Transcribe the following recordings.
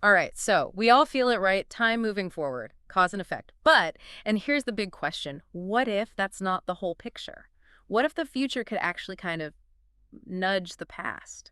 All right, so we all feel it, right? Time moving forward, cause and effect. But, and here's the big question, what if that's not the whole picture? What if the future could actually kind of nudge the past?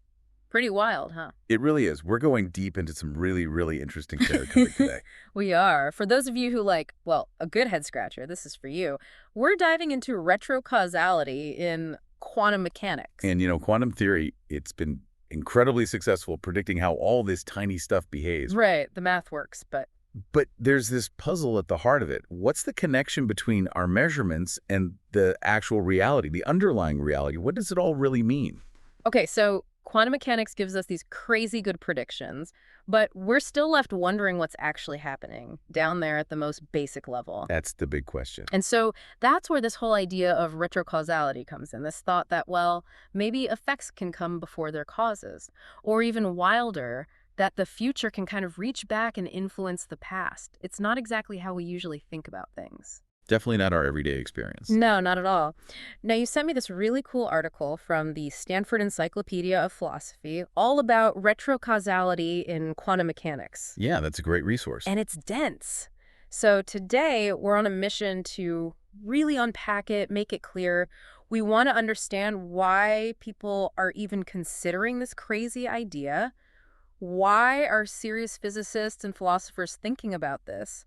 Pretty wild, huh? It really is. We're going deep into some really, really interesting territory today. We are. For those of you who like, well, a good head scratcher, this is for you. We're diving into retrocausality in quantum mechanics. And, quantum theory, it's been incredibly successful predicting how all this tiny stuff behaves. Right, the math works, but But there's this puzzle at the heart of it. What's the connection between our measurements and the actual reality, the underlying reality? What does it all really mean? okay, so quantum mechanics gives us these crazy good predictions, but we're still left wondering what's actually happening down there at the most basic level. That's the big question. And so that's where this whole idea of retrocausality comes in, this thought that, well, maybe effects can come before their causes, or even wilder, that the future can kind of reach back and influence the past. It's not exactly how we usually think about things. Definitely not our everyday experience. No, not at all. Now, you sent me this really cool article from the Stanford Encyclopedia of Philosophy all about retrocausality in quantum mechanics. Yeah, that's a great resource. And it's dense. So today, we're on a mission to really unpack it, make it clear. We want to understand why people are even considering this crazy idea. Why are serious physicists and philosophers thinking about this?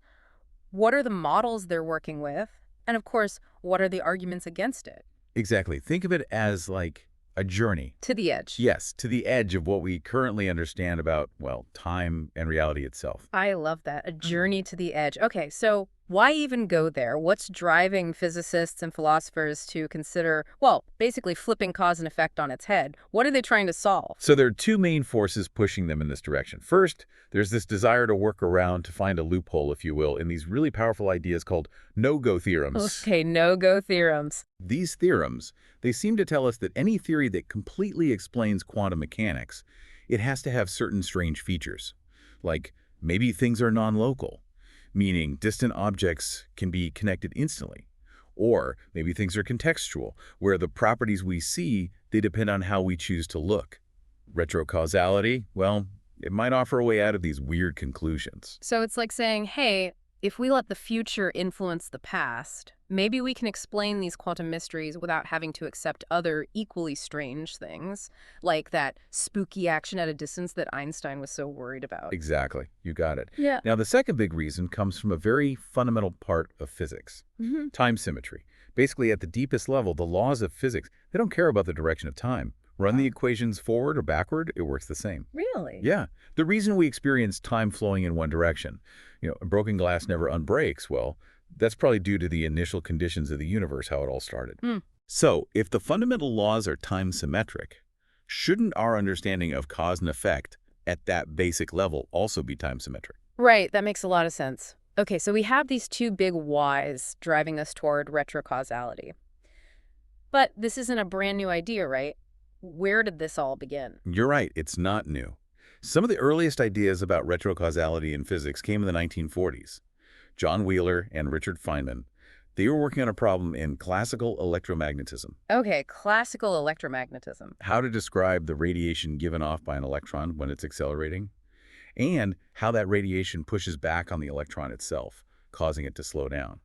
What are the models they're working with? And of course, what are the arguments against it? Exactly. Think of it as like a journey. To the edge. Yes, to the edge of what we currently understand about, well, time and reality itself. I love that. A journey to the edge. Okay, so why even go there? What's driving physicists and philosophers to consider, well, basically flipping cause and effect on its head? What are they trying to solve? So there are two main forces pushing them in this direction. First, there's this desire to work around, to find a loophole, if you will, in these really powerful ideas called no-go theorems. Okay, no-go theorems. These theorems, they seem to tell us that any theory that completely explains quantum mechanics, it has to have certain strange features. Like, maybe things are non-local, meaning distant objects can be connected instantly. Or maybe things are contextual, where the properties we see, they depend on how we choose to look. Retrocausality, well, it might offer a way out of these weird conclusions. So it's like saying, hey, if we let the future influence the past, maybe we can explain these quantum mysteries without having to accept other equally strange things, like that spooky action at a distance that Einstein was so worried about. Exactly. You got it. Yeah. Now, the second big reason comes from a very fundamental part of physics, time symmetry. Basically, at the deepest level, the laws of physics, they don't care about the direction of time. Run the equations forward or backward, it works the same. Really? Yeah. The reason we experience time flowing in one direction, a broken glass never unbreaks, well, that's probably due to the initial conditions of the universe, how it all started. Mm. So, if the fundamental laws are time symmetric, shouldn't our understanding of cause and effect at that basic level also be time symmetric? Right, that makes a lot of sense. Okay, so we have these two big whys driving us toward retrocausality. But this isn't a brand new idea, right? Where did this all begin? You're right, it's not new. Some of the earliest ideas about retrocausality in physics came in the 1940s. John Wheeler and Richard Feynman, they were working on a problem in classical electromagnetism. Okay, classical electromagnetism. How to describe the radiation given off by an electron when it's accelerating, and how that radiation pushes back on the electron itself, causing it to slow down.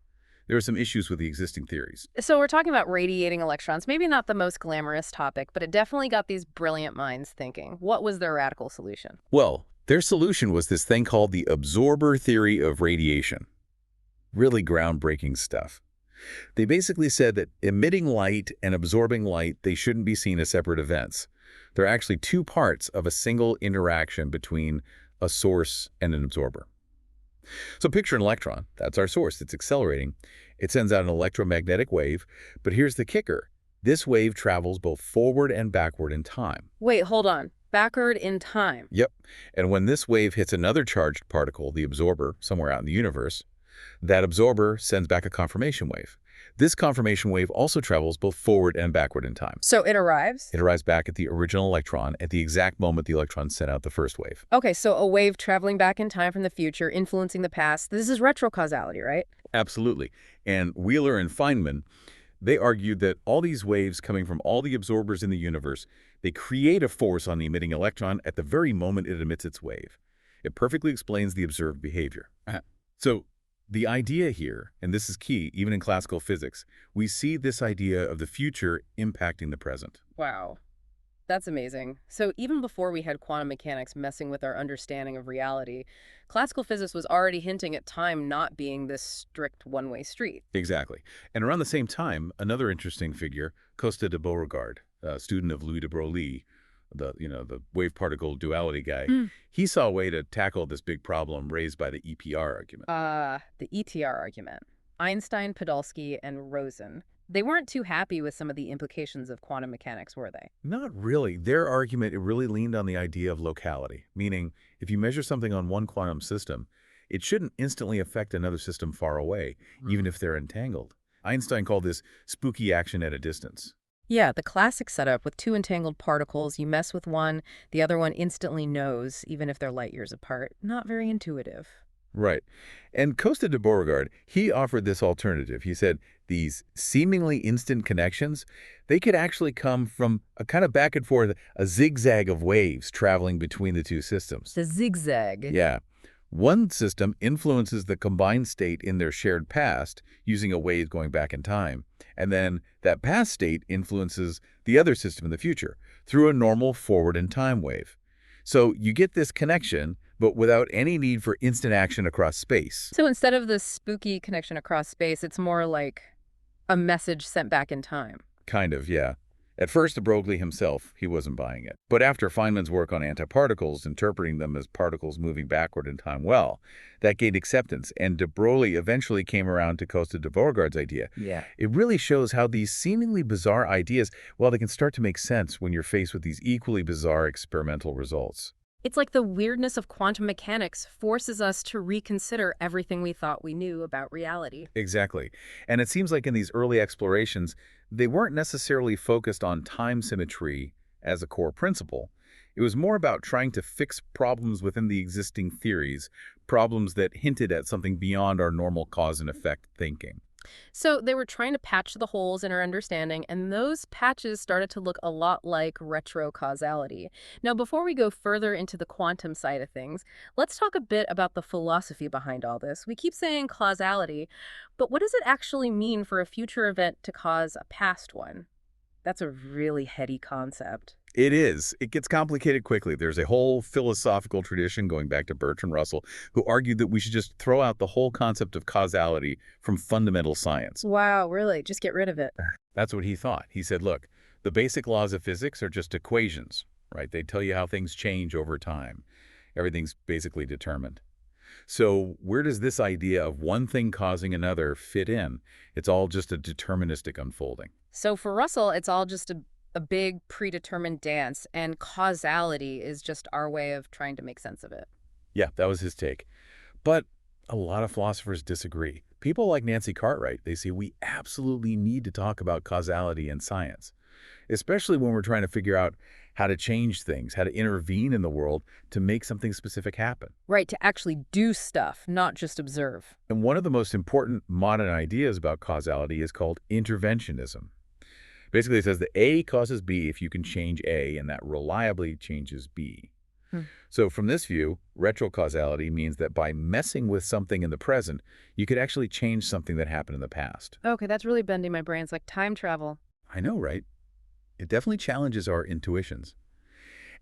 There are some issues with the existing theories. So we're talking about radiating electrons, maybe not the most glamorous topic, but it definitely got these brilliant minds thinking. What was their radical solution? Well, their solution was this thing called the absorber theory of radiation. Really groundbreaking stuff. They basically said that emitting light and absorbing light, they shouldn't be seen as separate events. They're actually two parts of a single interaction between a source and an absorber. So picture an electron. That's our source. It's accelerating. It sends out an electromagnetic wave. But here's the kicker. This wave travels both forward and backward in time. Wait, hold on. Backward in time. Yep. And when this wave hits another charged particle, the absorber, somewhere out in the universe, that absorber sends back a confirmation wave. This confirmation wave also travels both forward and backward in time. So it arrives? It arrives back at the original electron at the exact moment the electron sent out the first wave. Okay, so a wave traveling back in time from the future, influencing the past. This is retrocausality, right? Absolutely. And Wheeler and Feynman, they argued that all these waves coming from all the absorbers in the universe, they create a force on the emitting electron at the very moment it emits its wave. It perfectly explains the observed behavior. So the idea here, and this is key, even in classical physics, we see this idea of the future impacting the present. Wow. That's amazing. So even before we had quantum mechanics messing with our understanding of reality, classical physics was already hinting at time not being this strict one-way street. Exactly. And around the same time, another interesting figure, Costa de Beauregard, a student of Louis de Broglie, the wave particle duality guy, Mm. he saw a way to tackle this big problem raised by the EPR argument. The ETR argument. Einstein, Podolsky, and Rosen. They weren't too happy with some of the implications of quantum mechanics, were they? Not really. Their argument, it really leaned on the idea of locality, meaning if you measure something on one quantum system, it shouldn't instantly affect another system far away, even if they're entangled. Einstein called this spooky action at a distance. Yeah, the classic setup with two entangled particles. You mess with one, the other one instantly knows, even if they're light years apart. Not very intuitive. Right. And Costa de Beauregard, he offered this alternative. He said these seemingly instant connections, they could actually come from a kind of back and forth, a zigzag of waves traveling between the two systems. The zigzag. Yeah. One system influences the combined state in their shared past using a wave going back in time. And then that past state influences the other system in the future through a normal forward in time wave. So you get this connection, but without any need for instant action across space. So instead of the spooky connection across space, it's more like a message sent back in time. Kind of, yeah. At first, de Broglie himself, he wasn't buying it. But after Feynman's work on antiparticles, interpreting them as particles moving backward in time that gained acceptance, and de Broglie eventually came around to Costa de Beauregard's idea. Yeah. It really shows how these seemingly bizarre ideas, well, they can start to make sense when you're faced with these equally bizarre experimental results. It's like the weirdness of quantum mechanics forces us to reconsider everything we thought we knew about reality. Exactly. And it seems like in these early explorations, they weren't necessarily focused on time symmetry as a core principle. It was more about trying to fix problems within the existing theories, problems that hinted at something beyond our normal cause and effect thinking. So they were trying to patch the holes in our understanding, and those patches started to look a lot like retrocausality. Now, before we go further into the quantum side of things, let's talk a bit about the philosophy behind all this. We keep saying causality, but what does it actually mean for a future event to cause a past one? That's a really heady concept. It is. It gets complicated quickly. There's a whole philosophical tradition going back to Bertrand Russell, who argued that we should just throw out the whole concept of causality from fundamental science. Wow, really? Just get rid of it. That's what he thought. He said, look, the basic laws of physics are just equations, right? They tell you how things change over time. Everything's basically determined. So where does this idea of one thing causing another fit in? It's all just a deterministic unfolding. So for Russell, it's all just a big predetermined dance, and causality is just our way of trying to make sense of it. Yeah, that was his take. But a lot of philosophers disagree. People like Nancy Cartwright, they say we absolutely need to talk about causality in science, especially when we're trying to figure out how to change things, how to intervene in the world to make something specific happen. Right, to actually do stuff, not just observe. And one of the most important modern ideas about causality is called interventionism. Basically, it says that A causes B if you can change A, and that reliably changes B. Hmm. So from this view, retrocausality means that by messing with something in the present, you could actually change something that happened in the past. Okay, that's really bending my brains, like time travel. I know, right? It definitely challenges our intuitions.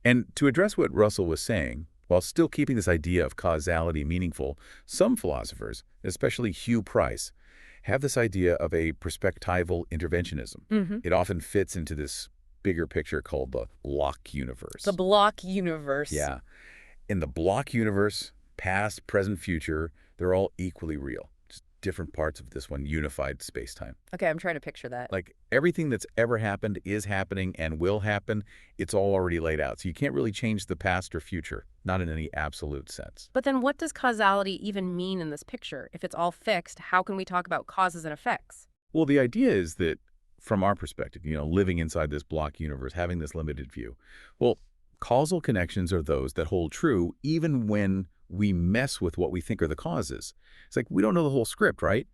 And to address what Russell was saying, while still keeping this idea of causality meaningful, some philosophers, especially Hugh Price, have this idea of a perspectival interventionism. Mm-hmm. It often fits into this bigger picture called the block universe. The block universe. Yeah. In the block universe, past, present, future, they're all equally real. Just different parts of this one unified space-time. Okay, I'm trying to picture that. Like everything that's ever happened is happening and will happen. It's all already laid out. So you can't really change the past or future, not in any absolute sense. But then what does causality even mean in this picture? If it's all fixed, how can we talk about causes and effects? Well, the idea is that from our perspective, living inside this block universe, having this limited view, well, causal connections are those that hold true even when we mess with what we think are the causes. It's like we don't know the whole script, right?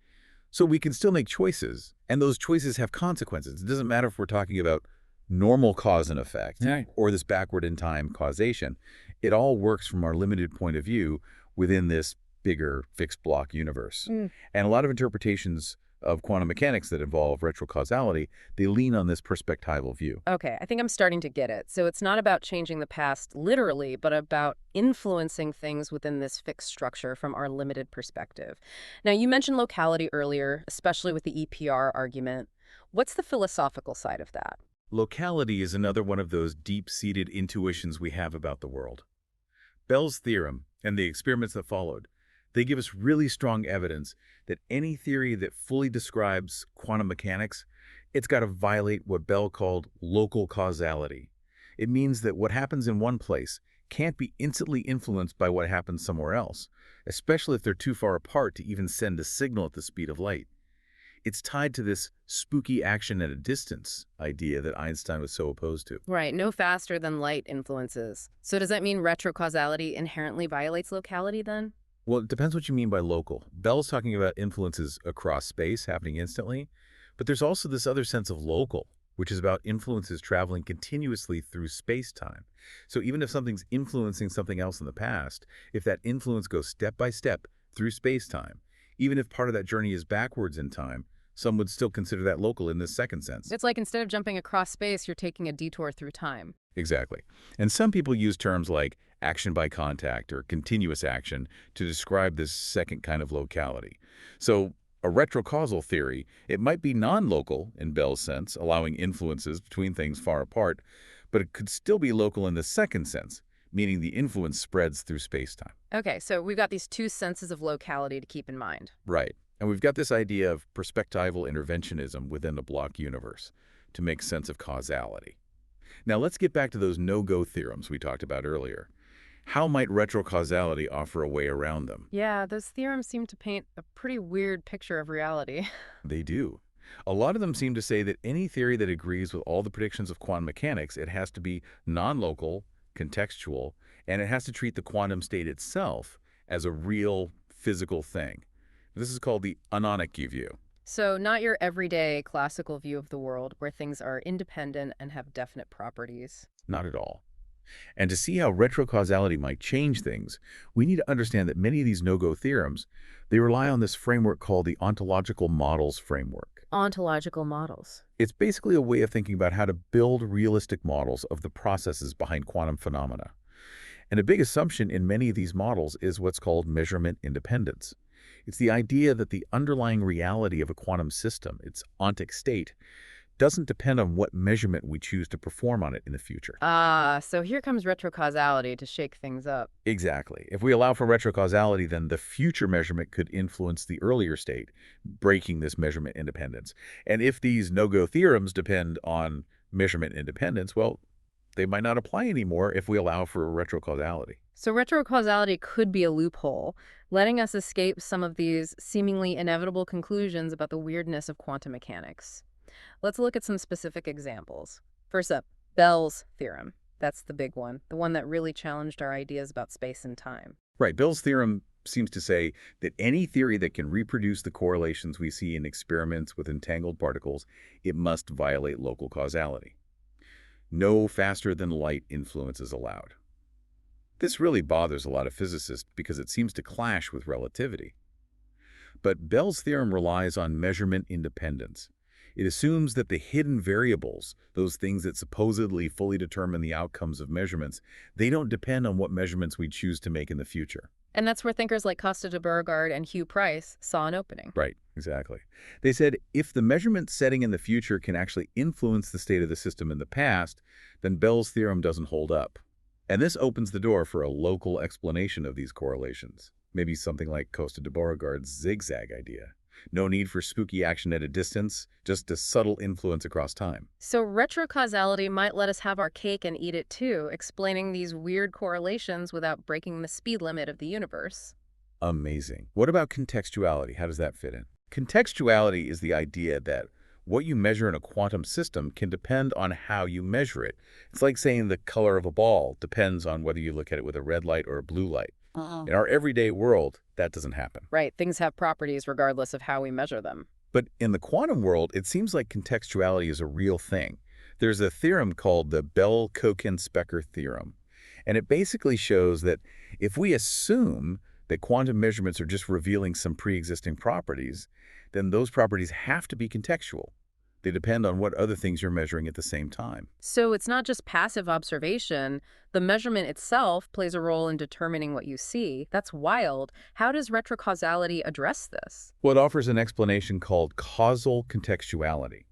So we can still make choices, and those choices have consequences. It doesn't matter if we're talking about normal cause and effect or this backward in time causation. It all works from our limited point of view within this bigger fixed block universe. Mm. And a lot of interpretations of quantum mechanics that involve retrocausality, they lean on this perspectival view. Okay, I think I'm starting to get it. So it's not about changing the past literally, but about influencing things within this fixed structure from our limited perspective. Now, you mentioned locality earlier, especially with the EPR argument. What's the philosophical side of that? Locality is another one of those deep-seated intuitions we have about the world. Bell's theorem and the experiments that followed, they give us really strong evidence that any theory that fully describes quantum mechanics, it's got to violate what Bell called local causality. It means that what happens in one place can't be instantly influenced by what happens somewhere else, especially if they're too far apart to even send a signal at the speed of light. It's tied to this spooky action at a distance idea that Einstein was so opposed to. Right, no faster than light influences. So does that mean retrocausality inherently violates locality then? Well, it depends what you mean by local. Bell's talking about influences across space happening instantly, but there's also this other sense of local, which is about influences traveling continuously through space-time. So even if something's influencing something else in the past, if that influence goes step by step through space-time, even if part of that journey is backwards in time, some would still consider that local in this second sense. It's like instead of jumping across space, you're taking a detour through time. Exactly. And some people use terms like action by contact or continuous action to describe this second kind of locality. So a retrocausal theory, it might be non-local in Bell's sense, allowing influences between things far apart, but it could still be local in the second sense, meaning the influence spreads through space-time. Okay, so we've got these two senses of locality to keep in mind. Right. And we've got this idea of perspectival interventionism within the block universe to make sense of causality. Now let's get back to those no-go theorems we talked about earlier. How might retrocausality offer a way around them? Yeah, those theorems seem to paint a pretty weird picture of reality. They do. A lot of them seem to say that any theory that agrees with all the predictions of quantum mechanics, it has to be non-local, contextual, and it has to treat the quantum state itself as a real physical thing. This is called the Anunnaki view. So not your everyday classical view of the world where things are independent and have definite properties. Not at all. And to see how retrocausality might change things, we need to understand that many of these no-go theorems, they rely on this framework called the ontological models framework. Ontological models. It's basically a way of thinking about how to build realistic models of the processes behind quantum phenomena. And a big assumption in many of these models is what's called measurement independence. It's the idea that the underlying reality of a quantum system, its ontic state, doesn't depend on what measurement we choose to perform on it in the future. Ah, so here comes retrocausality to shake things up. Exactly. If we allow for retrocausality, then the future measurement could influence the earlier state, breaking this measurement independence. And if these no-go theorems depend on measurement independence, well, they might not apply anymore if we allow for retrocausality. So retrocausality could be a loophole, letting us escape some of these seemingly inevitable conclusions about the weirdness of quantum mechanics. Let's look at some specific examples. First up, Bell's theorem. That's the big one, the one that really challenged our ideas about space and time. Right. Bell's theorem seems to say that any theory that can reproduce the correlations we see in experiments with entangled particles, it must violate local causality. No faster than light influence is allowed. This really bothers a lot of physicists because it seems to clash with relativity. But Bell's theorem relies on measurement independence. It assumes that the hidden variables, those things that supposedly fully determine the outcomes of measurements, they don't depend on what measurements we choose to make in the future. And that's where thinkers like Costa de Beauregard and Hugh Price saw an opening. Right, exactly. They said if the measurement setting in the future can actually influence the state of the system in the past, then Bell's theorem doesn't hold up. And this opens the door for a local explanation of these correlations. Maybe something like Costa de Beauregard's zigzag idea. No need for spooky action at a distance, just a subtle influence across time. So retrocausality might let us have our cake and eat it too, explaining these weird correlations without breaking the speed limit of the universe. Amazing. What about contextuality? How does that fit in? Contextuality is the idea that what you measure in a quantum system can depend on how you measure it. It's like saying the color of a ball depends on whether you look at it with a red light or a blue light. In our everyday world, that doesn't happen. Right, things have properties regardless of how we measure them. But in the quantum world, it seems like contextuality is a real thing. There's a theorem called the Bell-Coken-Specker theorem, And it basically shows that if we assume that quantum measurements are just revealing some pre-existing properties, then those properties have to be contextual. They depend on what other things you're measuring at the same time. So it's not just passive observation. The measurement itself plays a role in determining what you see. That's wild. How does retrocausality address this? Well, it offers an explanation called causal contextuality.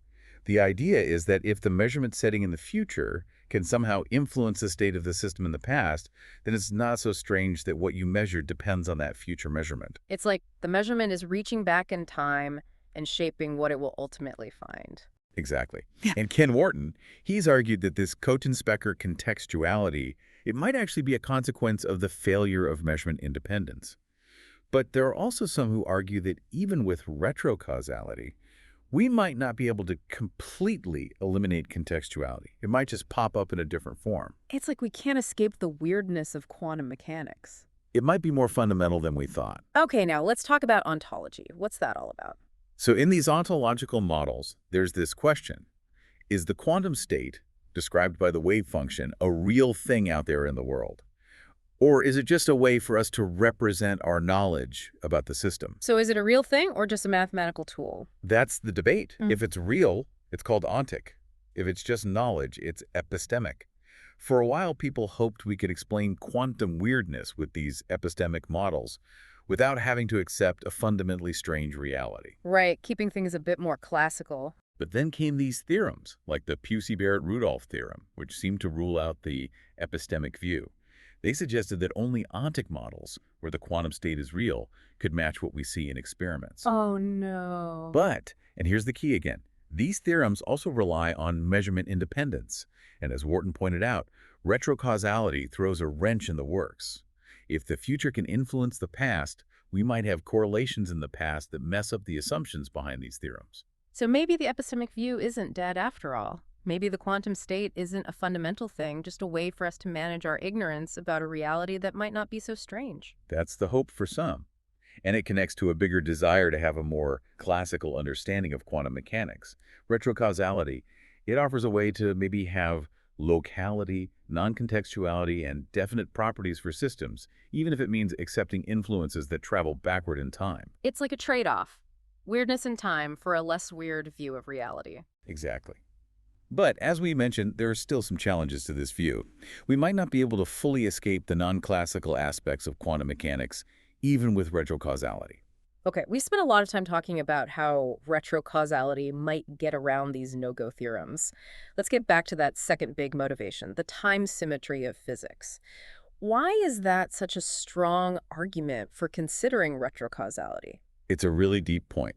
The idea is that if the measurement setting in the future can somehow influence the state of the system in the past, then it's not so strange that what you measured depends on that future measurement. It's like the measurement is reaching back in time and shaping what it will ultimately find. Exactly. And Ken Wharton, he's argued that this Koten-Specker contextuality, it might actually be a consequence of the failure of measurement independence. But there are also some who argue that even with retrocausality, we might not be able to completely eliminate contextuality. It might just pop up in a different form. It's like we can't escape the weirdness of quantum mechanics. It might be more fundamental than we thought. Okay, now let's talk about ontology. What's that all about? So in these ontological models, there's this question. Is the quantum state, described by the wave function, a real thing out there in the world? Or is it just a way for us to represent our knowledge about the system? So is it a real thing or just a mathematical tool? That's the debate. Mm. If it's real, it's called ontic. If it's just knowledge, it's epistemic. For a while, people hoped we could explain quantum weirdness with these epistemic models without having to accept a fundamentally strange reality. Right, keeping things a bit more classical. But then came these theorems, like the Pusey-Barrett-Rudolph theorem, which seemed to rule out the epistemic view. They suggested that only ontic models, where the quantum state is real, could match what we see in experiments. Oh, no. But, and here's the key again, these theorems also rely on measurement independence. And as Wharton pointed out, retrocausality throws a wrench in the works. If the future can influence the past, we might have correlations in the past that mess up the assumptions behind these theorems. So maybe the epistemic view isn't dead after all. Maybe the quantum state isn't a fundamental thing, just a way for us to manage our ignorance about a reality that might not be so strange. That's the hope for some. And it connects to a bigger desire to have a more classical understanding of quantum mechanics. Retrocausality, it offers a way to maybe have locality, non-contextuality, and definite properties for systems, even if it means accepting influences that travel backward in time. It's like a trade-off. Weirdness in time for a less weird view of reality. Exactly. But as we mentioned, there are still some challenges to this view. We might not be able to fully escape the non-classical aspects of quantum mechanics, even with retrocausality. Okay, we spent a lot of time talking about how retrocausality might get around these no-go theorems. Let's get back to that second big motivation, the time symmetry of physics. Why is that such a strong argument for considering retrocausality? It's a really deep point.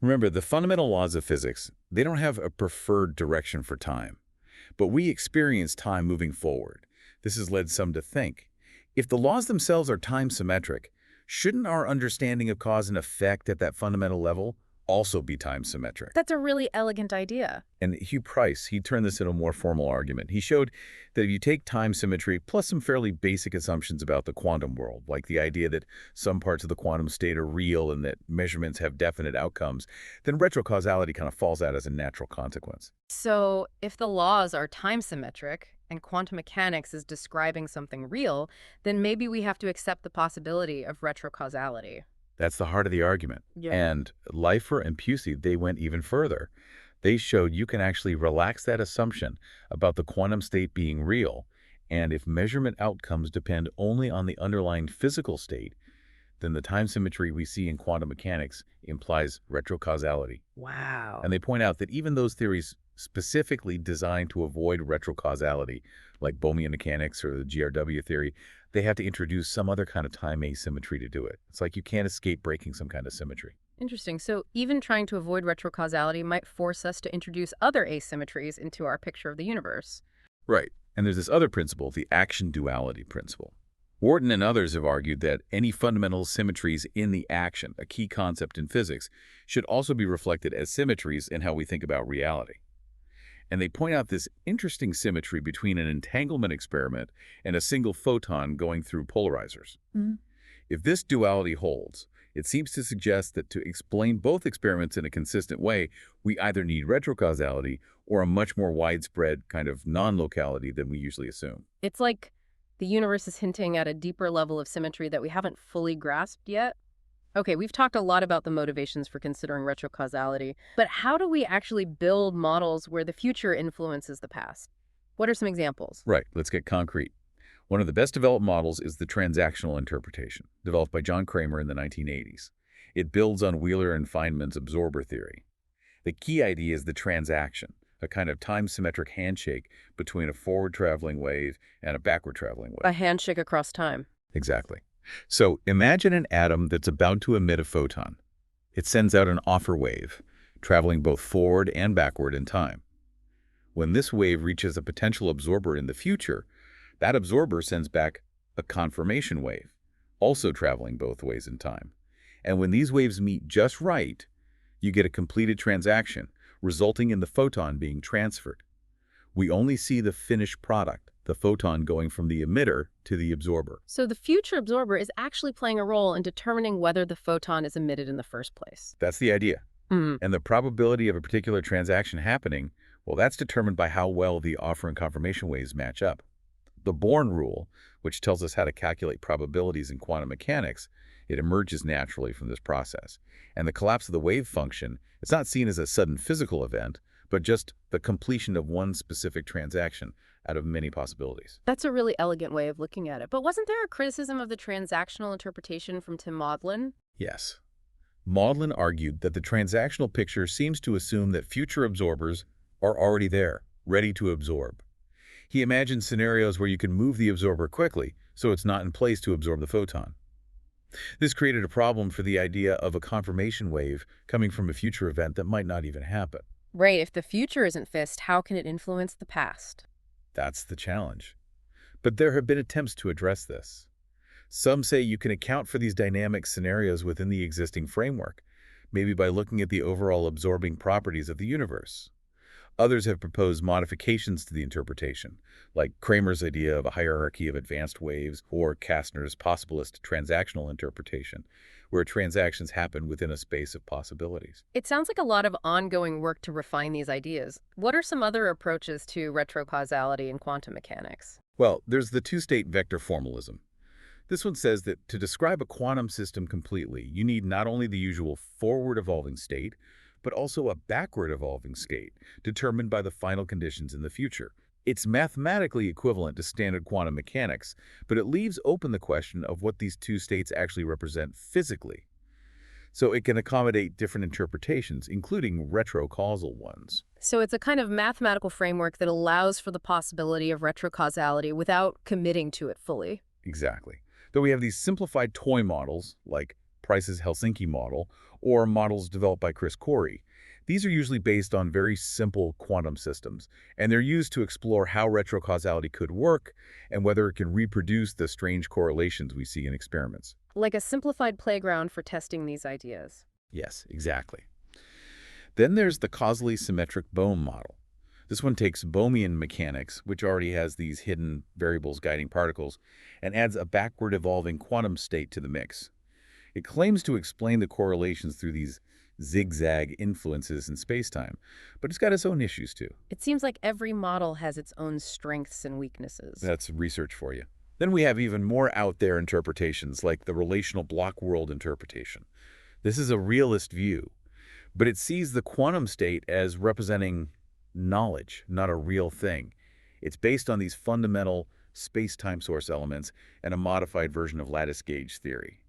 Remember, the fundamental laws of physics, they don't have a preferred direction for time. But we experience time moving forward. This has led some to think, if the laws themselves are time symmetric, shouldn't our understanding of cause and effect at that fundamental level also be time symmetric? That's a really elegant idea. And Hugh Price, he turned this into a more formal argument. He showed that if you take time symmetry plus some fairly basic assumptions about the quantum world, like the idea that some parts of the quantum state are real and that measurements have definite outcomes, then retrocausality kind of falls out as a natural consequence. So if the laws are time symmetric and quantum mechanics is describing something real, then maybe we have to accept the possibility of retrocausality. That's the heart of the argument. Yeah. And Leifer and Pusey, they went even further. They showed you can actually relax that assumption about the quantum state being real, and if measurement outcomes depend only on the underlying physical state, then the time symmetry we see in quantum mechanics implies retrocausality. Wow. And they point out that even those theories specifically designed to avoid retrocausality, like Bohmian mechanics or the GRW theory, they have to introduce some other kind of time asymmetry to do it. It's like you can't escape breaking some kind of symmetry. Interesting. So even trying to avoid retrocausality might force us to introduce other asymmetries into our picture of the universe. Right. And there's this other principle, the action duality principle. Wharton and others have argued that any fundamental symmetries in the action, a key concept in physics, should also be reflected as symmetries in how we think about reality. And they point out this interesting symmetry between an entanglement experiment and a single photon going through polarizers. Mm-hmm. If this duality holds, it seems to suggest that to explain both experiments in a consistent way, we either need retrocausality or a much more widespread kind of non-locality than we usually assume. It's like The universe is hinting at a deeper level of symmetry that we haven't fully grasped yet. Okay, we've talked a lot about the motivations for considering retrocausality, but how do we actually build models where the future influences the past? What are some examples? Right, let's get concrete. One of the best developed models is the transactional interpretation, developed by John Kramer in the 1980s. It builds on Wheeler and Feynman's absorber theory. The key idea is the transaction, a kind of time-symmetric handshake between a forward-traveling wave and a backward-traveling A wave. handshake across time. Exactly. So imagine an atom that's about to emit a photon. It sends out an offer wave, traveling both forward and backward in time. When this wave reaches a potential absorber in the future, that absorber sends back a confirmation wave, also traveling both ways in time. And when these waves meet just right, you get a completed transaction, resulting in the photon being transferred. We only see the finished product, the photon going from the emitter to the absorber. So the future absorber is actually playing a role in determining whether the photon is emitted in the first place. That's the idea. Hmm. And the probability of a particular transaction happening, well, that's determined by how well the offer and confirmation waves match up. The Born rule, which tells us how to calculate probabilities in quantum mechanics, it emerges naturally from this process. And the collapse of the wave function, it's not seen as a sudden physical event, but just the completion of one specific transaction out of many possibilities. That's a really elegant way of looking at it. But wasn't there a criticism of the transactional interpretation from Tim Maudlin? Yes. Maudlin argued that the transactional picture seems to assume that future absorbers are already there, ready to absorb. He imagined scenarios where you can move the absorber quickly, so it's not in place to absorb the photon. This created a problem for the idea of a confirmation wave coming from a future event that might not even happen. Right, if the future isn't fixed, how can it influence the past? That's the challenge. But there have been attempts to address this. Some say you can account for these dynamic scenarios within the existing framework, maybe by looking at the overall absorbing properties of the universe. Others have proposed modifications to the interpretation, like Kramer's idea of a hierarchy of advanced waves or Kastner's possibilist transactional interpretation, where transactions happen within a space of possibilities. It sounds like a lot of ongoing work to refine these ideas. What are some other approaches to retrocausality in quantum mechanics? Well, there's the two-state vector formalism. This one says that to describe a quantum system completely, you need not only the usual forward-evolving state, but also a backward-evolving state, determined by the final conditions in the future. It's mathematically equivalent to standard quantum mechanics, but it leaves open the question of what these two states actually represent physically. So it can accommodate different interpretations, including retrocausal ones. So it's a kind of mathematical framework that allows for the possibility of retrocausality without committing to it fully. Exactly. Though we have these simplified toy models, like Price's Helsinki model, or models developed by Chris Corey. These are usually based on very simple quantum systems, and they're used to explore how retrocausality could work and whether it can reproduce the strange correlations we see in experiments. Like a simplified playground for testing these ideas. Yes, exactly. Then there's the causally symmetric Bohm model. This one takes Bohmian mechanics, which already has these hidden variables guiding particles, and adds a backward evolving quantum state to the mix. It claims to explain the correlations through these zigzag influences in spacetime, but it's got its own issues too. It seems like every model has its own strengths and weaknesses. That's research for you. Then we have even more out there interpretations like the relational block world interpretation. This is a realist view, but it sees the quantum state as representing knowledge, not a real thing. It's based on these fundamental space-time source elements and a modified version of lattice gauge theory.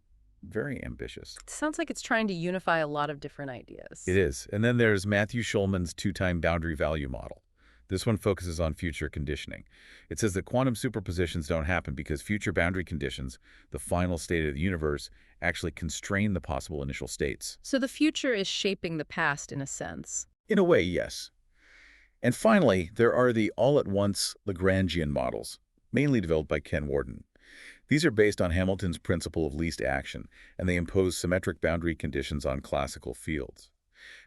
Very ambitious. It sounds like it's trying to unify a lot of different ideas. It is. And then there's Matthew Schulman's two-time boundary value model. This one focuses on future conditioning. It says that quantum superpositions don't happen because future boundary conditions, the final state of the universe, actually constrain the possible initial states. So the future is shaping the past in a sense. In a way, yes. And finally, there are the all-at-once Lagrangian models, mainly developed by Ken Warden. These are based on Hamilton's principle of least action, and they impose symmetric boundary conditions on classical fields.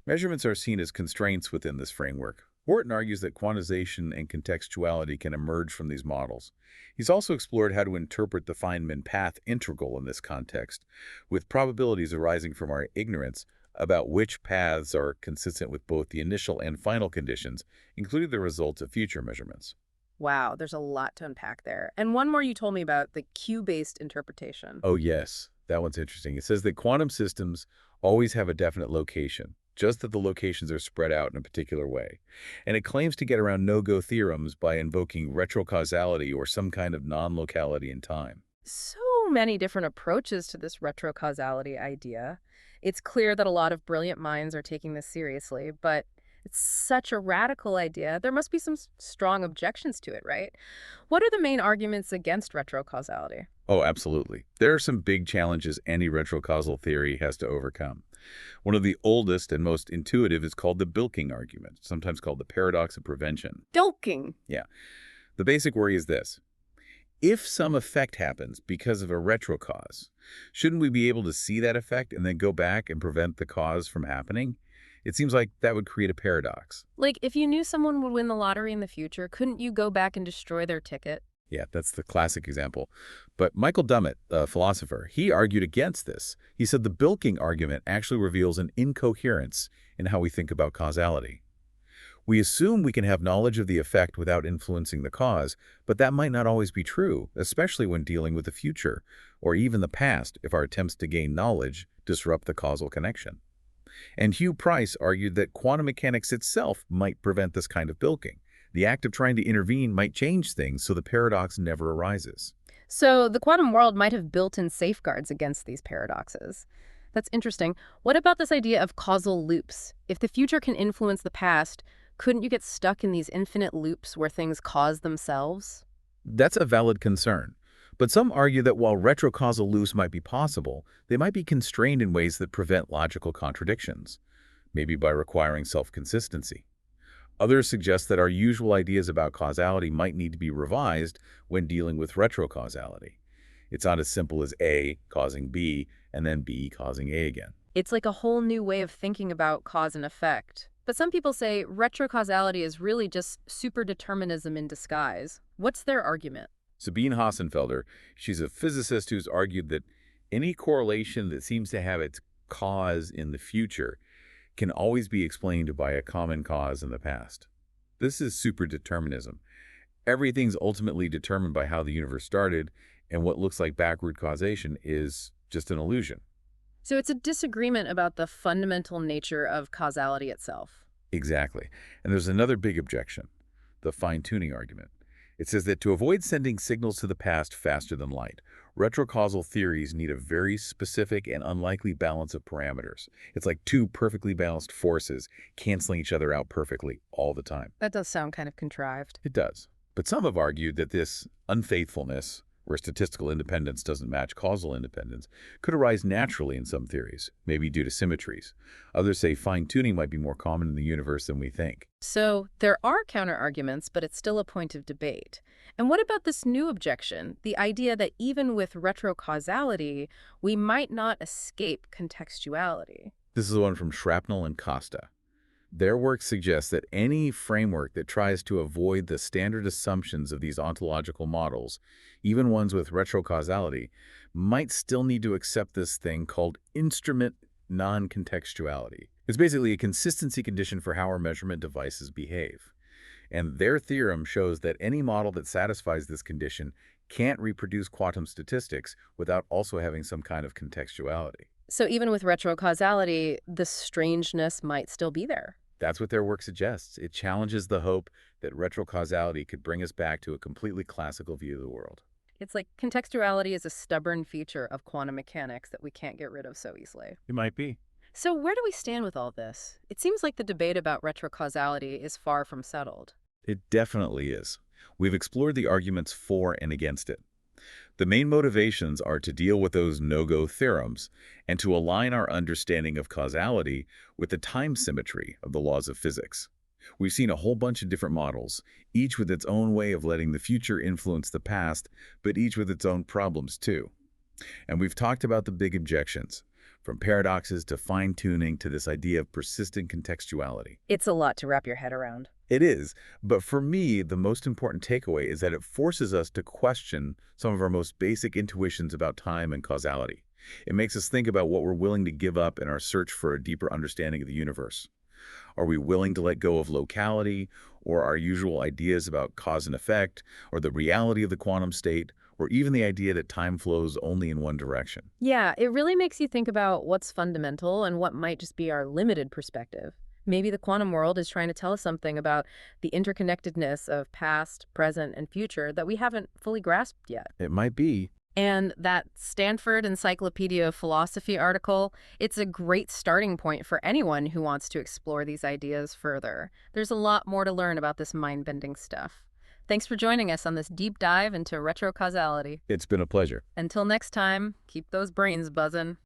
Measurements are seen as constraints within this framework. Wharton argues that quantization and contextuality can emerge from these models. He's also explored how to interpret the Feynman path integral in this context, with probabilities arising from our ignorance about which paths are consistent with both the initial and final conditions, including the results of future measurements. Wow, there's a lot to unpack there. And one more you told me about, the cue-based interpretation. Oh, yes. That one's interesting. It says that quantum systems always have a definite location, just that the locations are spread out in a particular way. And it claims to get around no-go theorems by invoking retrocausality or some kind of non-locality in time. So many different approaches to this retrocausality idea. It's clear that a lot of brilliant minds are taking this seriously, but it's such a radical idea. There must be some strong objections to it, right? What are the main arguments against retrocausality? Oh, absolutely. There are some big challenges any retrocausal theory has to overcome. One of the oldest and most intuitive is called the bilking argument, sometimes called the paradox of prevention. Bilking. Yeah. The basic worry is this. If some effect happens because of a retrocause, shouldn't we be able to see that effect and then go back and prevent the cause from happening? It seems like that would create a paradox. Like, if you knew someone would win the lottery in the future, couldn't you go back and destroy their ticket? Yeah, that's the classic example. But Michael Dummett, a philosopher, he argued against this. He said the bilking argument actually reveals an incoherence in how we think about causality. We assume we can have knowledge of the effect without influencing the cause, but that might not always be true, especially when dealing with the future, or even the past if our attempts to gain knowledge disrupt the causal connection. And Hugh Price argued that quantum mechanics itself might prevent this kind of bilking. The act of trying to intervene might change things so the paradox never arises. So the quantum world might have built-in safeguards against these paradoxes. That's interesting. What about this idea of causal loops? If the future can influence the past, couldn't you get stuck in these infinite loops where things cause themselves? That's a valid concern. But some argue that while retrocausal loops might be possible, they might be constrained in ways that prevent logical contradictions, maybe by requiring self-consistency. Others suggest that our usual ideas about causality might need to be revised when dealing with retrocausality. It's not as simple as A causing B and then B causing A again. It's like a whole new way of thinking about cause and effect. But some people say retrocausality is really just superdeterminism in disguise. What's their argument? Sabine Hassenfelder, she's a physicist who's argued that any correlation that seems to have its cause in the future can always be explained by a common cause in the past. This is superdeterminism. Everything's ultimately determined by how the universe started, and what looks like backward causation is just an illusion. So it's a disagreement about the fundamental nature of causality itself. Exactly. And there's another big objection, the fine-tuning argument. It says that to avoid sending signals to the past faster than light, retrocausal theories need a very specific and unlikely balance of parameters. It's like two perfectly balanced forces canceling each other out perfectly all the time. That does sound kind of contrived. It does. But some have argued that this unfaithfulness, where statistical independence doesn't match causal independence, could arise naturally in some theories, maybe due to symmetries. Others say fine-tuning might be more common in the universe than we think. So there are counter-arguments, but it's still a point of debate. And what about this new objection, the idea that even with retrocausality, we might not escape contextuality? This is the one from Shrapnel and Costa. Their work suggests that any framework that tries to avoid the standard assumptions of these ontological models, even ones with retrocausality, might still need to accept this thing called instrument non-contextuality. It's basically a consistency condition for how our measurement devices behave. And their theorem shows that any model that satisfies this condition can't reproduce quantum statistics without also having some kind of contextuality. So even with retrocausality, the strangeness might still be there. That's what their work suggests. It challenges the hope that retrocausality could bring us back to a completely classical view of the world. It's like contextuality is a stubborn feature of quantum mechanics that we can't get rid of so easily. It might be. So where do we stand with all this? It seems like the debate about retrocausality is far from settled. It definitely is. We've explored the arguments for and against it. The main motivations are to deal with those no-go theorems and to align our understanding of causality with the time symmetry of the laws of physics. We've seen a whole bunch of different models, each with its own way of letting the future influence the past, but each with its own problems too. And we've talked about the big objections, from paradoxes to fine-tuning to this idea of persistent contextuality. It's a lot to wrap your head around. It is, but for me, the most important takeaway is that it forces us to question some of our most basic intuitions about time and causality. It makes us think about what we're willing to give up in our search for a deeper understanding of the universe. Are we willing to let go of locality or our usual ideas about cause and effect or the reality of the quantum state or even the idea that time flows only in one direction? Yeah, it really makes you think about what's fundamental and what might just be our limited perspective. Maybe the quantum world is trying to tell us something about the interconnectedness of past, present, and future that we haven't fully grasped yet. It might be. And that Stanford Encyclopedia of Philosophy article, it's a great starting point for anyone who wants to explore these ideas further. There's a lot more to learn about this mind-bending stuff. Thanks for joining us on this deep dive into retrocausality. It's been a pleasure. Until next time, keep those brains buzzing.